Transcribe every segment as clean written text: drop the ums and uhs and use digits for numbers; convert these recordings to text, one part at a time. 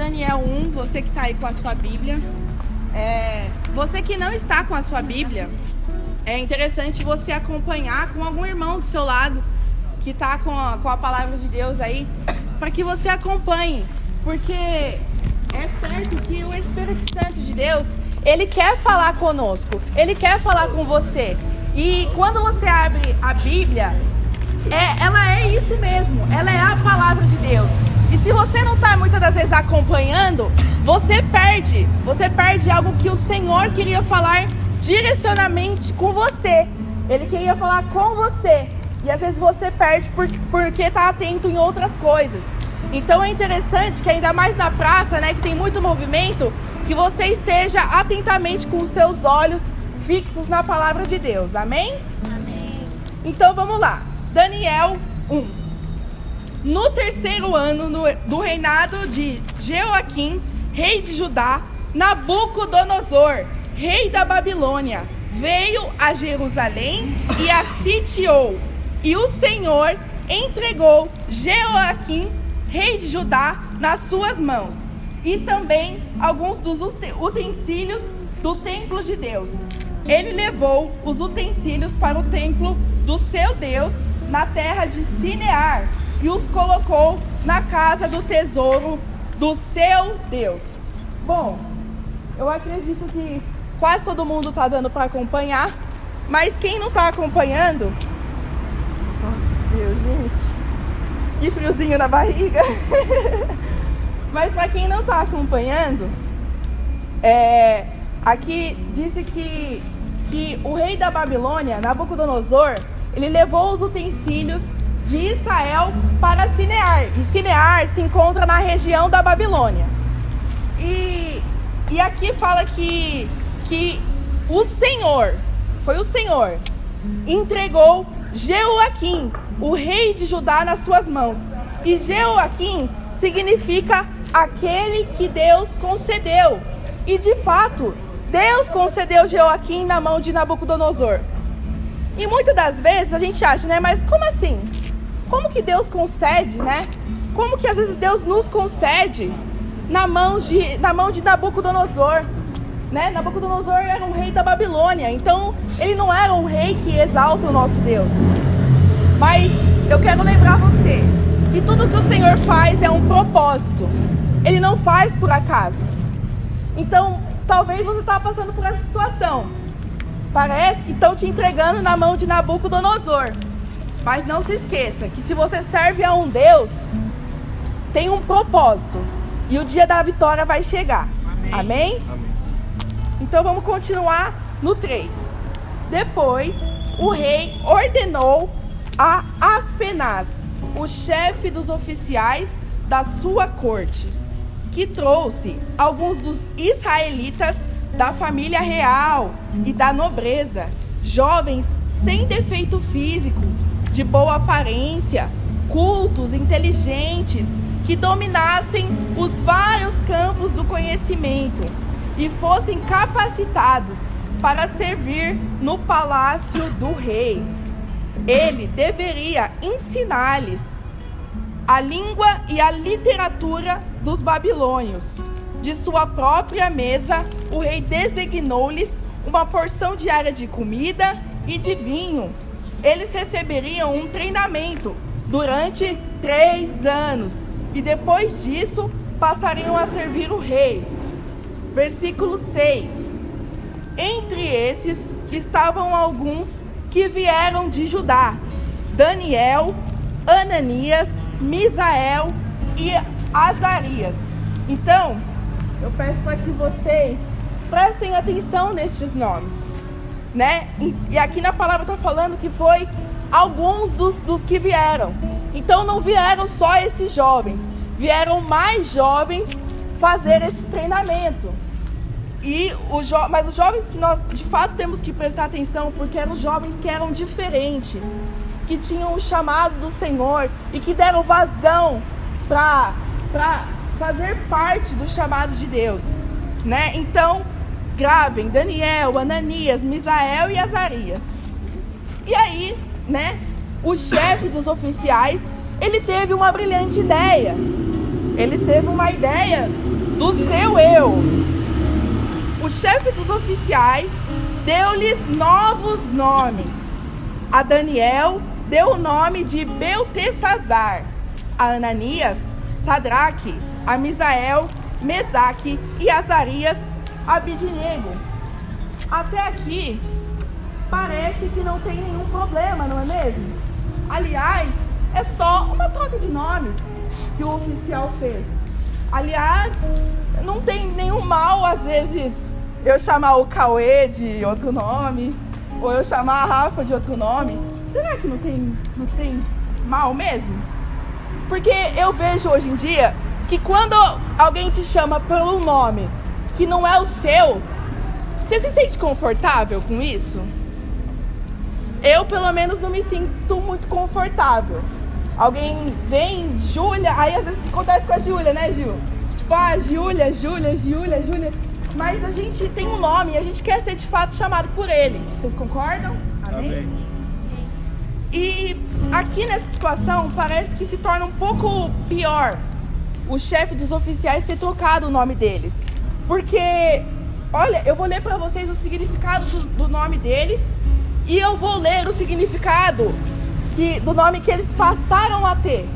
Daniel 1, você que está aí com a sua Bíblia. Você que não está com a sua Bíblia, é interessante você acompanhar com algum irmão do seu lado que está com a palavra de Deus aí, para que você acompanhe, porque é certo que o Espírito Santo de Deus, ele quer falar conosco, ele quer falar com você. E quando você abre a Bíblia, ela é isso mesmo, ela é a palavra de Deus. E se você não está muitas das vezes acompanhando, você perde algo que o Senhor queria falar direcionamente com você. Ele queria falar com você. E às vezes você perde porque está atento em outras coisas. Então é interessante que ainda mais na praça, né, que tem muito movimento, que você esteja atentamente com os seus olhos fixos na palavra de Deus. Amém? Amém. Então vamos lá. Daniel 1. No terceiro ano do reinado de Jeoaquim, rei de Judá, Nabucodonosor, rei da Babilônia, veio a Jerusalém e a sitiou. E o Senhor entregou Jeoaquim, rei de Judá, nas suas mãos, e também alguns dos utensílios do templo de Deus. Ele levou os utensílios para o templo do seu Deus, na terra de Sinear, e os colocou na casa do tesouro do seu Deus. Bom, eu acredito que quase todo mundo está dando para acompanhar, mas quem não está acompanhando... Nossa, Deus, gente, que friozinho na barriga. Mas para quem não está acompanhando, aqui disse que o rei da Babilônia, Nabucodonosor, ele levou os utensílios de Israel para Sinear. E Sinear se encontra na região da Babilônia. E aqui fala que o Senhor, foi o Senhor, entregou Jeoaquim, o rei de Judá, nas suas mãos. E Jeoaquim significa aquele que Deus concedeu. E de fato, Deus concedeu Jeoaquim na mão de Nabucodonosor. E muitas das vezes a gente acha, né? Mas como assim? Como que Deus concede, né? Como que às vezes Deus nos concede na mão de Nabucodonosor, né? Nabucodonosor era um rei da Babilônia, então ele não era um rei que exalta o nosso Deus. Mas eu quero lembrar você que tudo que o Senhor faz é um propósito. Ele não faz por acaso. Então, talvez você está passando por essa situação. Parece que estão te entregando na mão de Nabucodonosor. Mas não se esqueça que se você serve a um Deus, tem um propósito. E o dia da vitória vai chegar. Amém? Amém. Então vamos continuar no 3. Depois, o rei ordenou a Aspenaz, o chefe dos oficiais da sua corte, que trouxe alguns dos israelitas da família real e da nobreza, jovens sem defeito físico, de boa aparência, cultos, inteligentes, que dominassem os vários campos do conhecimento e fossem capacitados para servir no palácio do rei. Ele deveria ensinar-lhes a língua e a literatura dos babilônios. De sua própria mesa, o rei designou-lhes uma porção diária de comida e de vinho. Eles receberiam um treinamento durante 3 anos e depois disso passariam a servir o rei. Versículo 6. Entre esses estavam alguns que vieram de Judá: Daniel, Ananias, Misael e Azarias. Então, eu peço para que vocês prestem atenção nestes nomes, né? E aqui na palavra está falando que foi alguns dos que vieram. Então não vieram só esses jovens, vieram mais jovens fazer esse treinamento. Mas os jovens que nós de fato temos que prestar atenção, porque eram jovens que eram diferentes, que tinham o chamado do Senhor e que deram vazão para fazer parte do chamado de Deus, né? Então, gravem: Daniel, Ananias, Misael e Azarias. E aí, né, o chefe dos oficiais, ele teve uma brilhante ideia. Ele teve uma ideia do seu eu. O chefe dos oficiais deu-lhes novos nomes. A Daniel deu o nome de Beltesazar, a Ananias, Sadraque, a Misael, Mesaque e Azarias, Abidnego. Até aqui, parece que não tem nenhum problema, não é mesmo? Aliás, é só uma troca de nomes que o oficial fez. Aliás, não tem nenhum mal, às vezes, eu chamar o Cauê de outro nome, ou eu chamar a Rafa de outro nome. Será que não tem mal mesmo? Porque eu vejo hoje em dia que quando alguém te chama pelo nome que não é o seu, você se sente confortável com isso? Eu, pelo menos, não me sinto muito confortável. Alguém vem, Júlia, aí às vezes acontece com a Júlia, né, Gil? Tipo, Júlia. Mas a gente tem um nome e a gente quer ser de fato chamado por ele. Vocês concordam? Amém? E aqui nessa situação parece que se torna um pouco pior o chefe dos oficiais ter trocado o nome deles. Porque, olha, eu vou ler para vocês o significado do nome deles e eu vou ler o significado do nome que eles passaram a ter.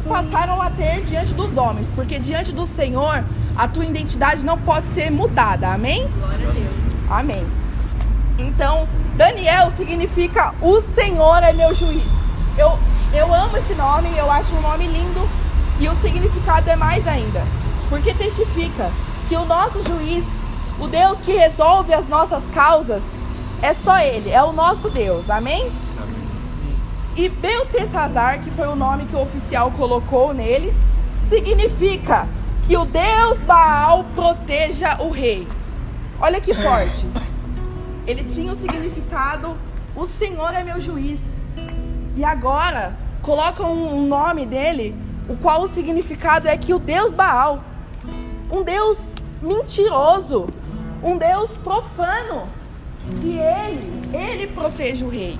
Passaram a ter diante dos homens, porque diante do Senhor a tua identidade não pode ser mudada, amém? Glória a Deus. Amém. Então, Daniel significa o Senhor é meu juiz. Eu amo esse nome, eu acho um nome lindo e o significado é mais ainda, porque testifica que o nosso juiz, o Deus que resolve as nossas causas, é só Ele, é o nosso Deus, amém? E Beltesazar, que foi o nome que o oficial colocou nele, significa que o Deus Baal proteja o rei. Olha que forte. Ele tinha o significado, o Senhor é meu juiz. E agora, colocam um nome dele, o qual o significado é que o Deus Baal, um Deus mentiroso, um Deus profano, que ele proteja o rei.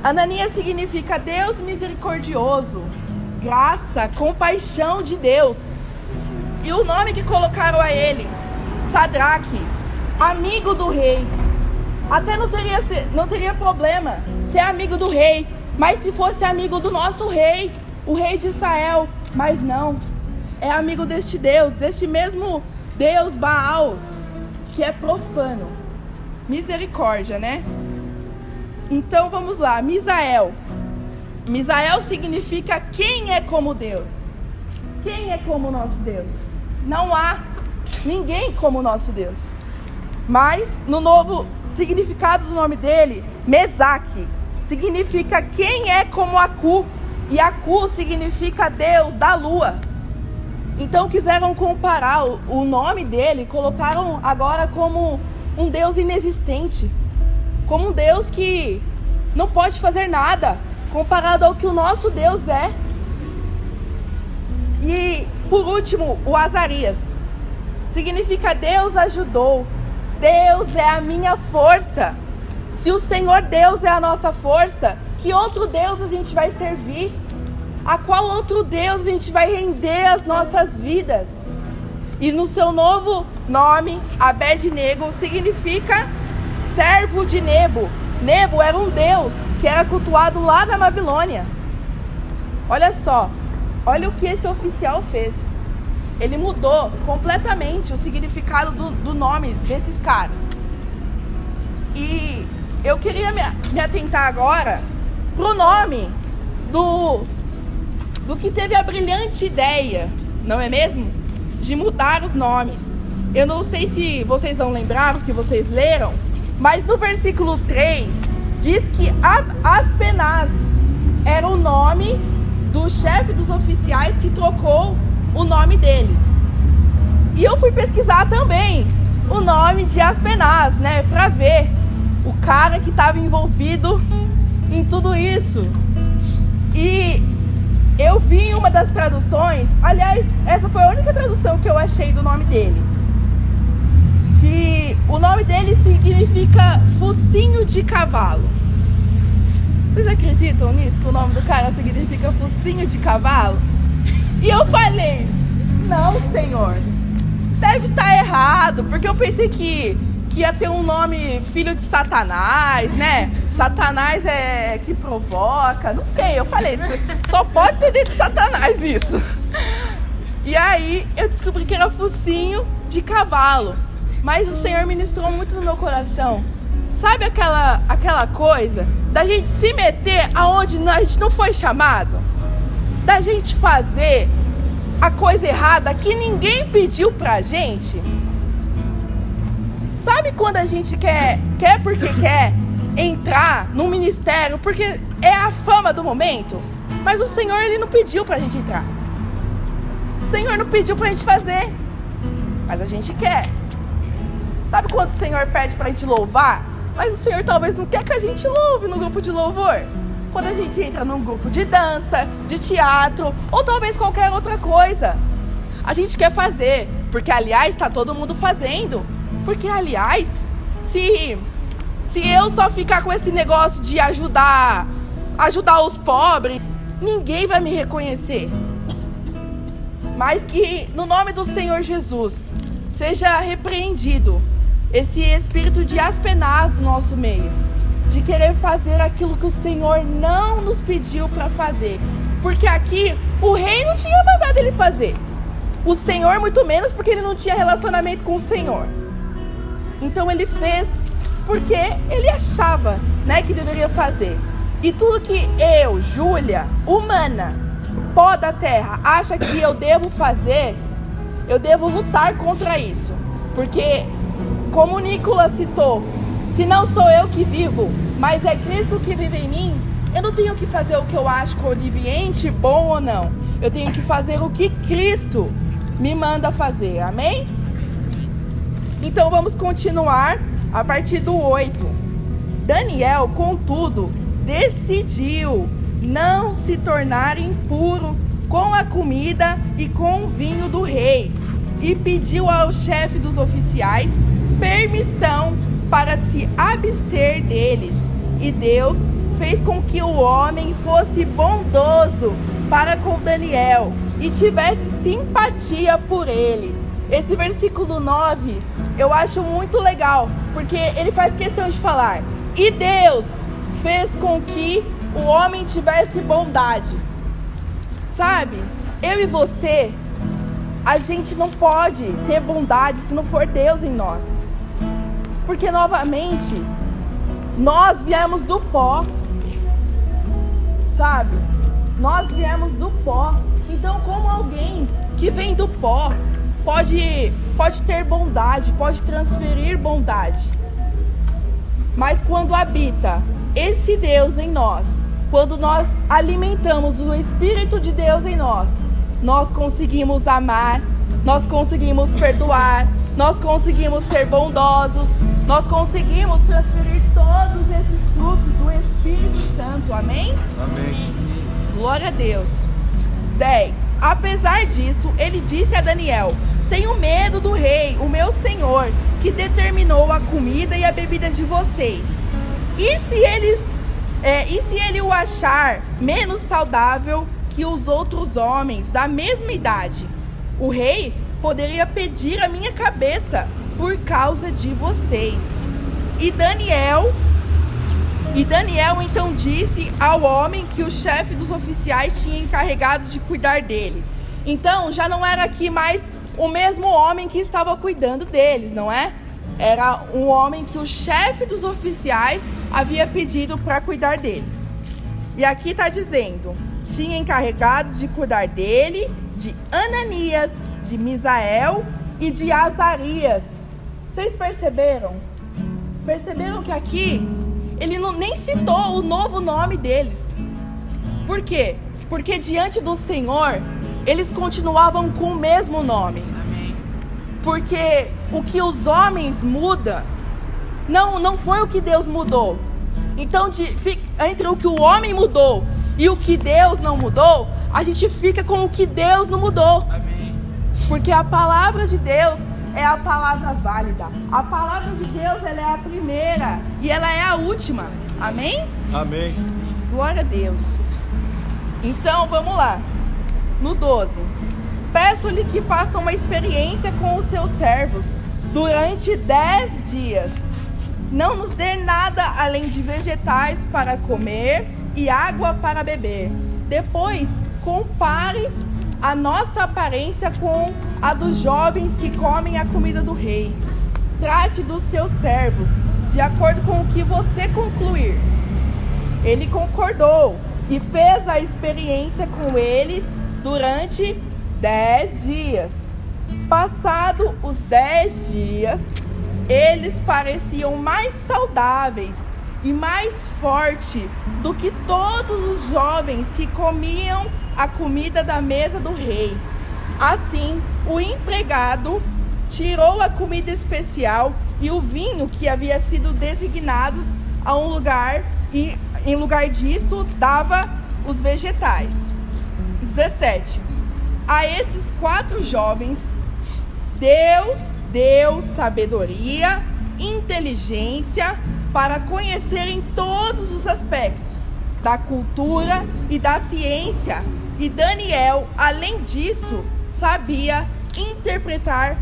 Ananias significa Deus misericordioso, graça, compaixão de Deus. E o nome que colocaram a ele, Sadraque, amigo do rei. Até não teria problema ser amigo do rei, mas se fosse amigo do nosso rei, o rei de Israel. Mas não, é amigo deste Deus, deste mesmo Deus Baal, que é profano. Misericórdia, né? Então vamos lá, Misael. Misael significa quem é como Deus. Quem é como o nosso Deus? Não há ninguém como o nosso Deus. Mas no novo significado do nome dele, Mesaque, significa quem é como Aku. E Aku significa Deus da lua. Então quiseram comparar o nome dele, colocaram agora como um Deus inexistente, como um Deus que não pode fazer nada, comparado ao que o nosso Deus é. E por último, o Azarias, significa Deus ajudou, Deus é a minha força. Se o Senhor Deus é a nossa força, que outro Deus a gente vai servir? A qual outro Deus a gente vai render as nossas vidas? E no seu novo nome, Abednego, significa servo de Nebo. Nebo era um deus que era cultuado lá na Babilônia. Olha só, olha o que esse oficial fez. Ele mudou completamente o significado do nome desses caras. E eu queria me atentar agora pro nome do que teve a brilhante ideia, não é mesmo? De mudar os nomes. Eu não sei se vocês vão lembrar o que vocês leram, mas no versículo 3 diz que Aspenaz era o nome do chefe dos oficiais que trocou o nome deles. E eu fui pesquisar também o nome de Aspenaz, né, para ver o cara que estava envolvido em tudo isso. E eu vi em uma das traduções, aliás, essa foi a única tradução que eu achei do nome dele, que o nome dele significa focinho de cavalo. Vocês acreditam nisso? Que o nome do cara significa focinho de cavalo? E eu falei, não, Senhor, deve estar errado, porque eu pensei que ia ter um nome filho de Satanás, né? Satanás é que provoca, não sei, eu falei, só pode ter dentro de Satanás nisso. E aí eu descobri que era focinho de cavalo, mas o Senhor ministrou muito no meu coração. Sabe aquela coisa da gente se meter aonde a gente não foi chamado? Da gente fazer a coisa errada que ninguém pediu pra gente? Sabe quando a gente quer porque quer entrar num ministério, porque é a fama do momento? Mas o Senhor, Ele não pediu pra gente entrar. O Senhor não pediu pra gente fazer, mas a gente quer. Sabe quando o Senhor pede pra gente louvar? Mas o Senhor talvez não quer que a gente louve no grupo de louvor. Quando a gente entra num grupo de dança, de teatro, ou talvez qualquer outra coisa, a gente quer fazer, porque aliás está todo mundo fazendo. Porque aliás, se eu só ficar com esse negócio de ajudar os pobres, ninguém vai me reconhecer. Mas que no nome do Senhor Jesus seja repreendido esse espírito de aspenaz do nosso meio, de querer fazer aquilo que o Senhor não nos pediu para fazer. Porque aqui o rei não tinha mandado ele fazer. O Senhor muito menos, porque ele não tinha relacionamento com o Senhor. Então ele fez porque ele achava, né, que deveria fazer. E tudo que eu, Júlia, humana, pó da terra, acha que eu devo fazer, eu devo lutar contra isso. Porque, como o Nicolas citou, se não sou eu que vivo, mas é Cristo que vive em mim, eu não tenho que fazer o que eu acho conveniente, bom ou não. Eu tenho que fazer o que Cristo me manda fazer, amém? Então vamos continuar a partir do 8. Daniel, contudo, decidiu não se tornar impuro com a comida e com o vinho do rei, e pediu ao chefe dos oficiais permissão para se abster deles. E Deus fez com que o homem fosse bondoso para com Daniel e tivesse simpatia por ele. Esse versículo 9 eu acho muito legal, porque ele faz questão de falar: e Deus fez com que o homem tivesse bondade. Sabe, eu e você, a gente não pode ter bondade se não for Deus em nós. Porque novamente, nós viemos do pó. Sabe? Nós viemos do pó. Então, como alguém que vem do pó pode ter bondade, pode transferir bondade? Mas quando habita esse Deus em nós, quando nós alimentamos o Espírito de Deus em nós, nós conseguimos amar, nós conseguimos perdoar, nós conseguimos ser bondosos, nós conseguimos transferir todos esses frutos do Espírito Santo, amém? Amém. Glória a Deus. 10. Apesar disso, ele disse a Daniel: tenho medo do rei, o meu senhor, que determinou a comida e a bebida de vocês. E se ele o achar menos saudável que os outros homens da mesma idade, o rei poderia pedir a minha cabeça por causa de vocês. E Daniel então disse ao homem que o chefe dos oficiais tinha encarregado de cuidar dele. Então já não era aqui mais o mesmo homem que estava cuidando deles, não é? Era um homem que o chefe dos oficiais havia pedido para cuidar deles. E aqui está dizendo: tinha encarregado de cuidar dele, de Ananias, de Misael e de Azarias. Vocês perceberam? Perceberam que aqui ele nem citou o novo nome deles. Por quê? Porque diante do Senhor eles continuavam com o mesmo nome. Porque o que os homens mudam não foi o que Deus mudou. Então, entre o que o homem mudou e o que Deus não mudou, a gente fica com o que Deus não mudou. Porque a palavra de Deus é a palavra válida. A palavra de Deus, ela é a primeira e ela é a última. Amém? Amém. Glória a Deus. Então, vamos lá. No 12. Peço-lhe que faça uma experiência com os seus servos durante 10 dias. Não nos dê nada além de vegetais para comer e água para beber. Depois, compare a nossa aparência com a dos jovens que comem a comida do rei. Trate dos teus servos de acordo com o que você concluir. Ele concordou e fez a experiência com eles durante 10 dias. Passado os 10 dias, eles pareciam mais saudáveis e mais fortes do que todos os jovens que comiam a comida da mesa do rei. Assim, o empregado tirou a comida especial e o vinho que havia sido designados a um lugar e, em lugar disso, dava os vegetais. 17. A esses 4 jovens, Deus deu sabedoria, inteligência para conhecerem todos os aspectos da cultura e da ciência. E Daniel, além disso, sabia interpretar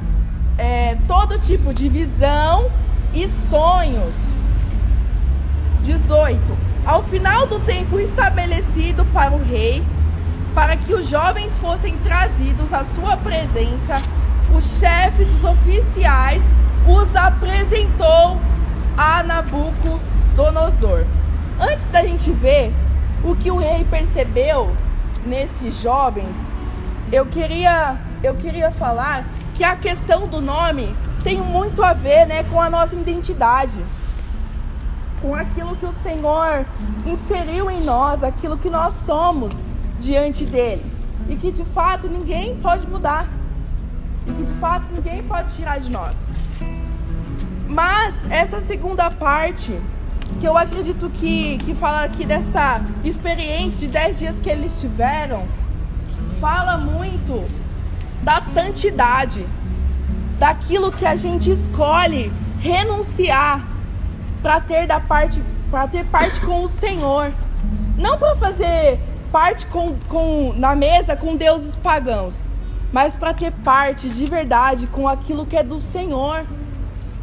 todo tipo de visão e sonhos. 18. Ao final do tempo estabelecido para o rei, para que os jovens fossem trazidos à sua presença, o chefe dos oficiais os apresentou a Nabucodonosor. Antes da gente ver o que o rei percebeu nesses jovens, eu queria falar que a questão do nome tem muito a ver, com a nossa identidade, com aquilo que o Senhor inseriu em nós, aquilo que nós somos diante dele, e que de fato ninguém pode mudar, e que de fato ninguém pode tirar de nós. Mas essa segunda parte, que eu acredito que fala aqui dessa experiência de 10 dias que eles tiveram, fala muito da santidade, daquilo que a gente escolhe renunciar para ter parte com o Senhor, não para fazer parte na mesa com deuses pagãos, mas para ter parte de verdade com aquilo que é do Senhor.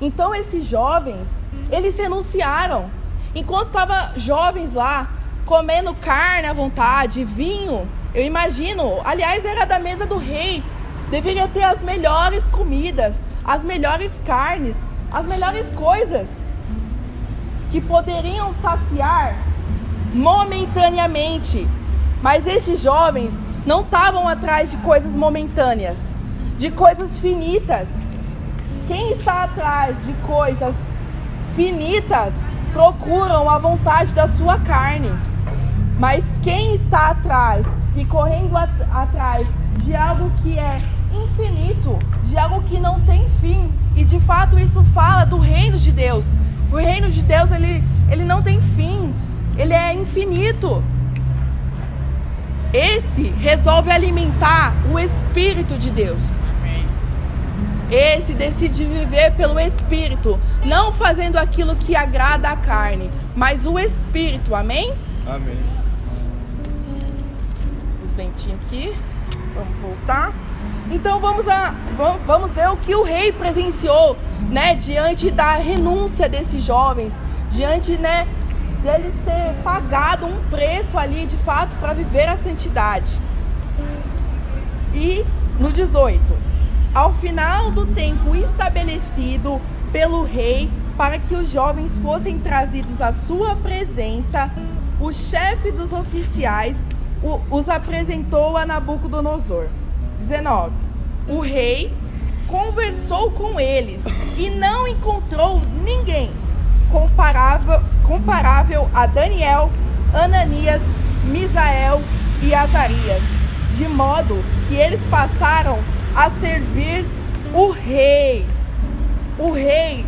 Então esses jovens, eles renunciaram. Enquanto estavam jovens lá, comendo carne à vontade, vinho, eu imagino, aliás, era da mesa do rei, deveria ter as melhores comidas, as melhores carnes, as melhores coisas que poderiam saciar momentaneamente. Mas esses jovens não estavam atrás de coisas momentâneas, de coisas finitas. Quem está atrás de coisas finitas procuram a vontade da sua carne. Mas quem está atrás e correndo atrás de algo que é infinito, de algo que não tem fim, e de fato isso fala do reino de Deus. O reino de Deus, ele não tem fim, ele é infinito. Esse resolve alimentar o Espírito de Deus. Esse decide viver pelo Espírito, não fazendo aquilo que agrada a carne, mas o Espírito, amém? Amém. Os ventinhos aqui, vamos voltar. Então vamos ver o que o rei presenciou, diante da renúncia desses jovens, diante, deles ter pagado um preço ali, de fato, para viver a santidade. E no 18, ao final do tempo estabelecido pelo rei para que os jovens fossem trazidos à sua presença, o chefe dos oficiais os apresentou a Nabucodonosor. 19. O rei conversou com eles e não encontrou ninguém comparável a Daniel, Ananias, Misael e Azarias, de modo que eles passaram a servir o rei. O rei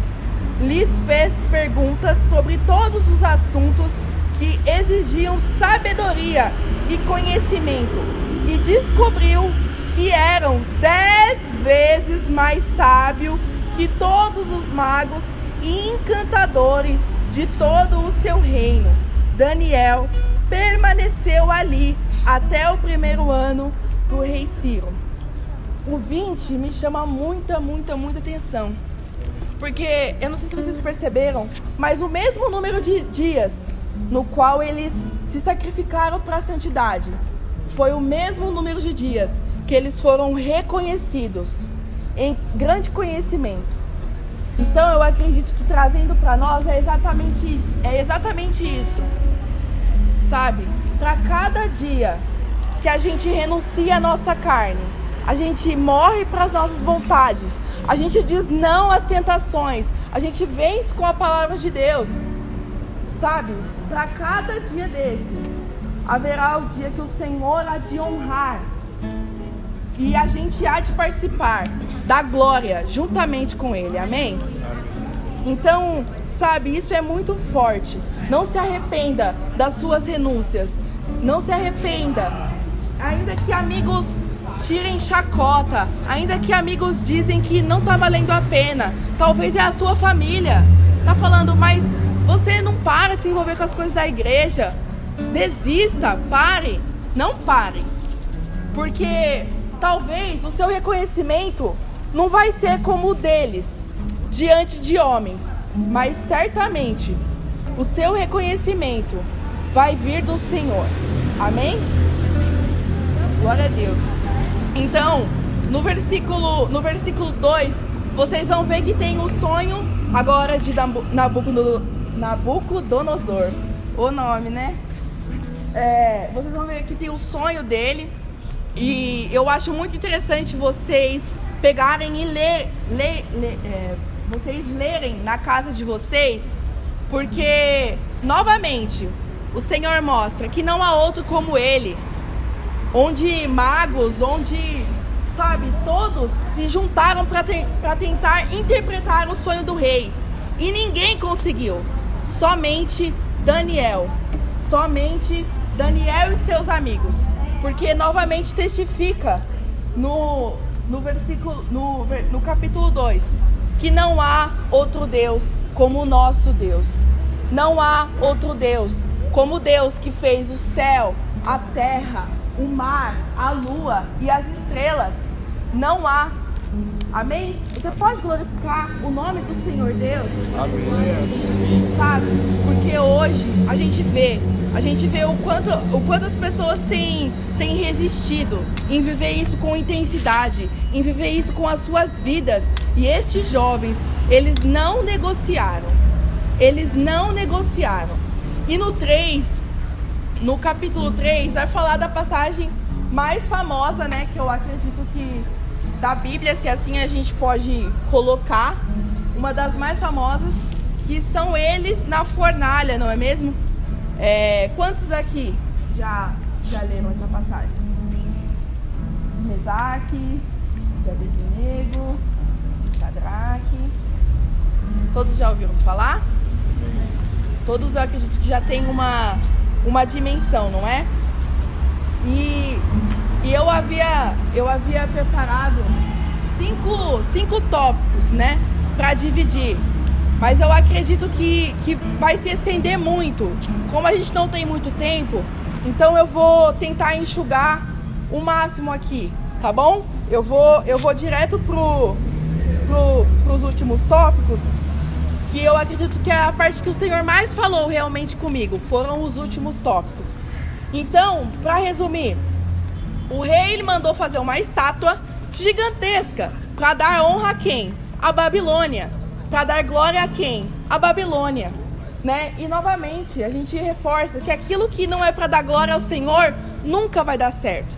lhes fez perguntas sobre todos os assuntos que exigiam sabedoria e conhecimento, e descobriu que eram 10 vezes mais sábios que todos os magos e encantadores de todo o seu reino. Daniel permaneceu ali até o primeiro ano do rei Ciro. O 20 me chama muita atenção. Porque, eu não sei se vocês perceberam, mas o mesmo número de dias no qual eles se sacrificaram para a santidade, foi o mesmo número de dias que eles foram reconhecidos em grande conhecimento. Então eu acredito que trazendo para nós é exatamente isso, sabe? Para cada dia que a gente renuncia à nossa carne, a gente morre para as nossas vontades, a gente diz não às tentações, a gente vence com a palavra de Deus, sabe? Para cada dia desse, haverá o dia que o Senhor há de honrar e a gente há de participar da glória juntamente com Ele, amém? Então, sabe, isso é muito forte. Não se arrependa das suas renúncias, não se arrependa, ainda que amigos tirem chacota, ainda que amigos dizem que não tá valendo a pena, talvez é a sua família, tá falando, mas você não para de se envolver com as coisas da igreja, desista, pare, não pare, porque talvez o seu reconhecimento não vai ser como o deles, diante de homens, mas certamente o seu reconhecimento vai vir do Senhor, amém? Glória a Deus. Então, no versículo 2, vocês vão ver que tem o sonho agora de Nabucodonosor. O nome, né? Vocês vão ver que tem o sonho dele. E eu acho muito interessante vocês pegarem e vocês lerem na casa de vocês. Porque, novamente, o Senhor mostra que não há outro como Ele. Onde magos, sabe, todos se juntaram para tentar interpretar o sonho do rei. E ninguém conseguiu. Somente Daniel e seus amigos. Porque novamente testifica no capítulo 2 que não há outro Deus como o nosso Deus. Não há outro Deus como o Deus que fez o céu, a terra, o mar, a lua e as estrelas. Não há. Amém? Você pode glorificar o nome do Senhor Deus? Amém. Sabe? Porque hoje a gente vê o quanto as pessoas têm resistido em viver isso com intensidade, em viver isso com as suas vidas. E estes jovens, eles não negociaram. E no capítulo 3, vai falar da passagem mais famosa, né? Que eu acredito que da Bíblia, se assim a gente pode colocar, uma das mais famosas, que são eles na fornalha, não é mesmo? Quantos aqui já leram essa passagem? De Mesaque, de Abednego, de Sadraque. Todos já ouviram falar? Todos eu acredito que já tem uma dimensão, não é? E eu havia preparado cinco tópicos, né, para dividir. Mas eu acredito que vai se estender muito. Como a gente não tem muito tempo, então eu vou tentar enxugar o máximo aqui, tá bom? Eu vou direto pros últimos tópicos, que eu acredito que é a parte que o Senhor mais falou realmente comigo, foram os últimos tópicos. Então, para resumir, o rei ele mandou fazer uma estátua gigantesca para dar honra a quem? A Babilônia. Para dar glória a quem? A Babilônia, né? E novamente a gente reforça que aquilo que não é para dar glória ao Senhor nunca vai dar certo.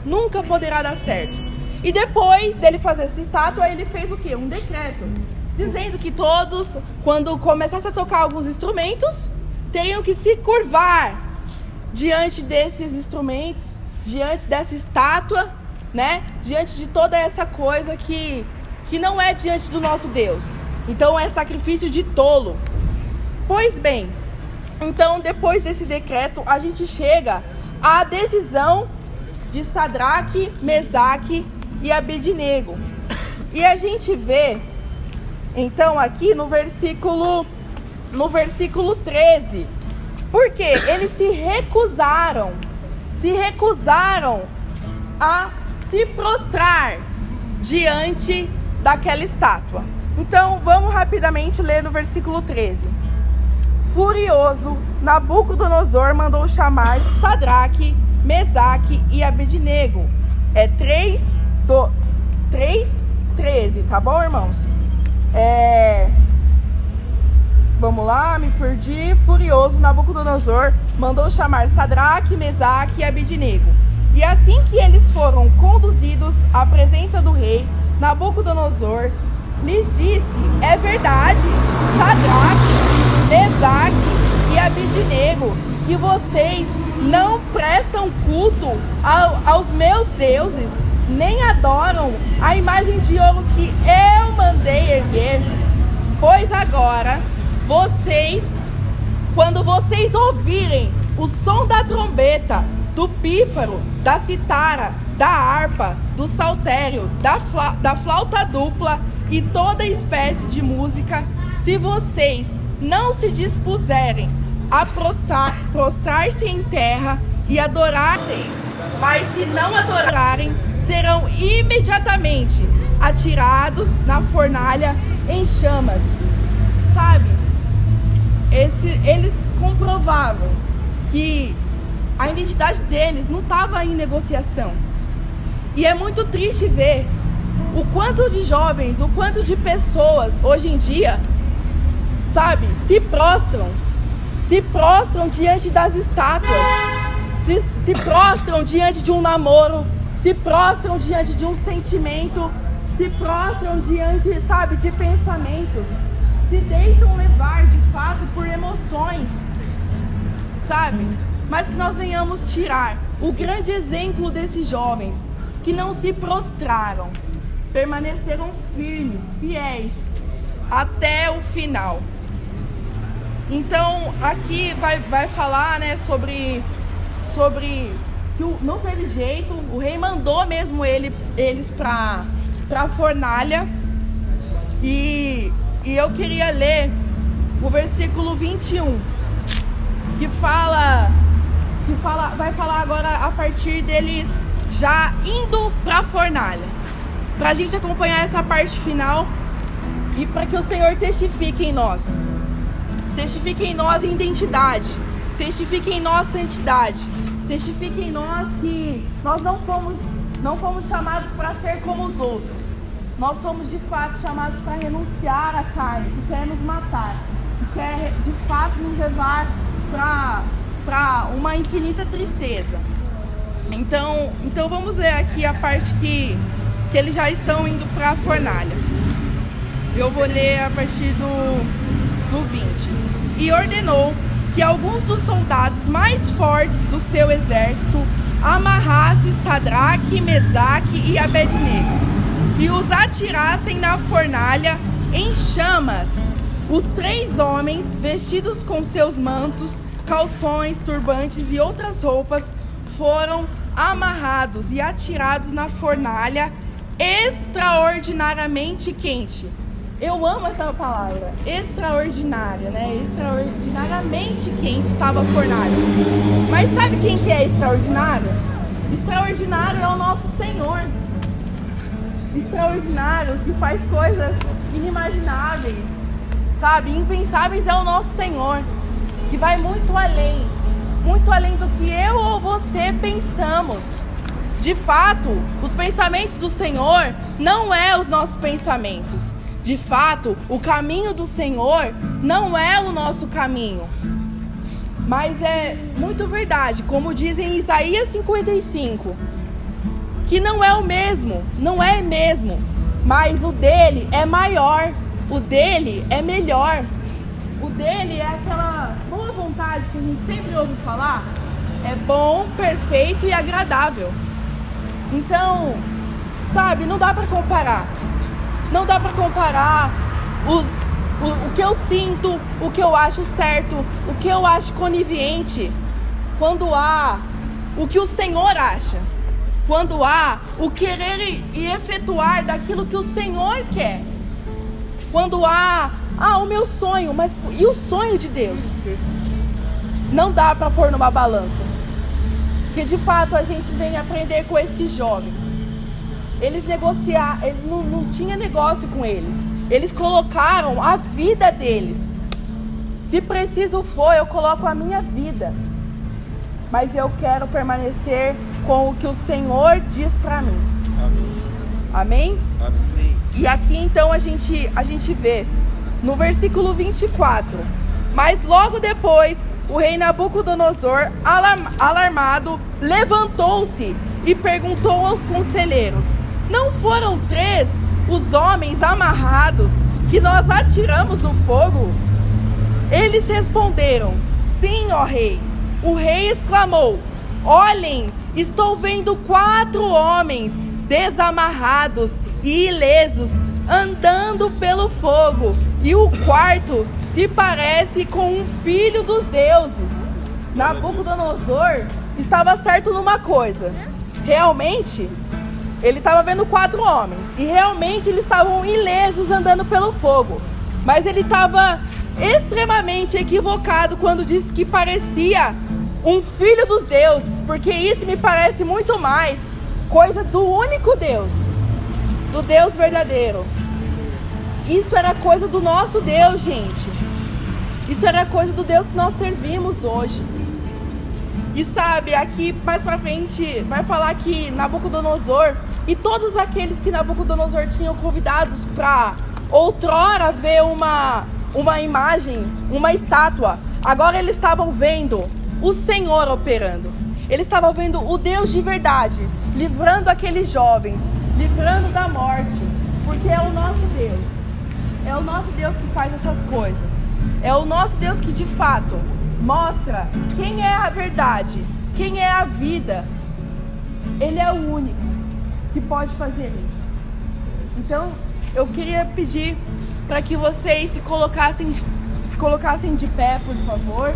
Nunca poderá dar certo. E depois dele fazer essa estátua, ele fez o quê? Um decreto, dizendo que todos, quando começasse a tocar alguns instrumentos, teriam que se curvar diante desses instrumentos, diante dessa estátua, né? Diante de toda essa coisa que não é diante do nosso Deus. Então é sacrifício de tolo. Pois bem, então depois desse decreto, a gente chega à decisão de Sadraque, Mesaque e Abednego. E a gente vê, então aqui no versículo 13, Porque eles se recusaram a se prostrar diante daquela estátua. Então, vamos rapidamente ler no versículo 13. Furioso, Nabucodonosor mandou chamar Sadraque, Mesaque e Abednego. É 3:13, tá bom, irmãos? Vamos lá, me perdi. Furioso, Nabucodonosor mandou chamar Sadraque, Mesaque e Abednego. E assim que eles foram conduzidos à presença do rei, Nabucodonosor lhes disse: é verdade, Sadraque, Mesaque e Abednego, que vocês não prestam culto aos meus deuses, nem adoram a imagem de ouro que eu mandei erguer. Pois agora, quando vocês ouvirem o som da trombeta, do pífaro, da citara, da harpa, do saltério, da flauta dupla e toda espécie de música, se vocês não se dispuserem a prostrar-se em terra e adorar-se, mas se não adorarem, serão imediatamente atirados na fornalha em chamas. Sabe? Eles comprovavam que a identidade deles não estava em negociação. E é muito triste ver o quanto de jovens, o quanto de pessoas hoje em dia, sabe, se prostram diante das estátuas, se prostram diante de um namoro, se prostram diante de um sentimento, se prostram diante, sabe, de pensamentos, se deixam levar de fato por emoções, sabe? Mas que nós venhamos tirar o grande exemplo desses jovens que não se prostraram, permaneceram firmes, fiéis até o final. Então aqui vai falar, né, sobre que não teve jeito, o rei mandou mesmo eles para a fornalha. E eu queria ler o versículo 21, que vai falar agora a partir deles já indo para a fornalha, para a gente acompanhar essa parte final e para que o Senhor testifique em nós em identidade, testifique em nós santidade, testifique em nós que nós não fomos chamados para ser como os outros. Nós somos de fato chamados para renunciar à carne, que quer nos matar, que quer de fato nos levar para uma infinita tristeza. Então vamos ler aqui a parte que eles já estão indo para a fornalha. Eu vou ler a partir do 20. E ordenou que alguns dos soldados mais fortes do seu exército amarrassem Sadraque, Mesaque e Abednego e os atirassem na fornalha em chamas. Os 3 homens, vestidos com seus mantos, calções, turbantes e outras roupas, foram amarrados e atirados na fornalha extraordinariamente quente. Eu amo essa palavra, extraordinária, né? Extraordinariamente quente estava a fornalha. Mas sabe quem que é extraordinário? Extraordinário é o nosso Senhor. Extraordinário, que faz coisas inimagináveis, sabe? Impensáveis é o nosso Senhor, que vai muito além do que eu ou você pensamos. De fato, os pensamentos do Senhor não é os nossos pensamentos. De fato, o caminho do Senhor não é o nosso caminho. Mas é muito verdade, como diz em Isaías 55, que não é o mesmo, não é mesmo, mas o dele é maior, o dele é melhor, o dele é aquela boa vontade que a gente sempre ouve falar, é bom, perfeito e agradável. Então, sabe, não dá para comparar. Não dá para comparar o que eu sinto, o que eu acho certo, o que eu acho conivente, quando há o que o Senhor acha, quando há o querer e efetuar daquilo que o Senhor quer, quando há o meu sonho, mas e o sonho de Deus? não dá para pôr numa balança. Porque de fato a gente vem aprender com esses jovens. Eles negociaram, não tinha negócio com eles. Eles colocaram a vida deles. Se preciso for, eu coloco a minha vida. Mas eu quero permanecer com o que o Senhor diz para mim. Amém? Amém? E aqui então a gente vê no versículo 24. Mas logo depois, o rei Nabucodonosor, alarmado, levantou-se e perguntou aos conselheiros: não foram 3 os homens amarrados que nós atiramos no fogo? Eles responderam: sim, ó rei. O rei exclamou: olhem, estou vendo 4 homens desamarrados e ilesos andando pelo fogo, e o quarto se parece com um filho dos deuses. Nabucodonosor estava certo numa coisa: realmente ele estava vendo 4 homens, e realmente eles estavam ilesos andando pelo fogo. Mas ele estava extremamente equivocado quando disse que parecia um filho dos deuses, porque isso me parece muito mais coisa do único Deus, do Deus verdadeiro. Isso era coisa do nosso Deus, gente. Isso era coisa do Deus que nós servimos hoje. E sabe, aqui mais pra frente vai falar que Nabucodonosor e todos aqueles que Nabucodonosor tinham convidados para outrora ver uma imagem, uma estátua, agora eles estavam vendo o Senhor operando. Eles estavam vendo o Deus de verdade, livrando aqueles jovens, livrando da morte, porque é o nosso Deus. É o nosso Deus que faz essas coisas. É o nosso Deus que de fato mostra quem é a verdade, quem é a vida. Ele é o único que pode fazer isso. Então, eu queria pedir para que vocês se colocassem de pé, por favor.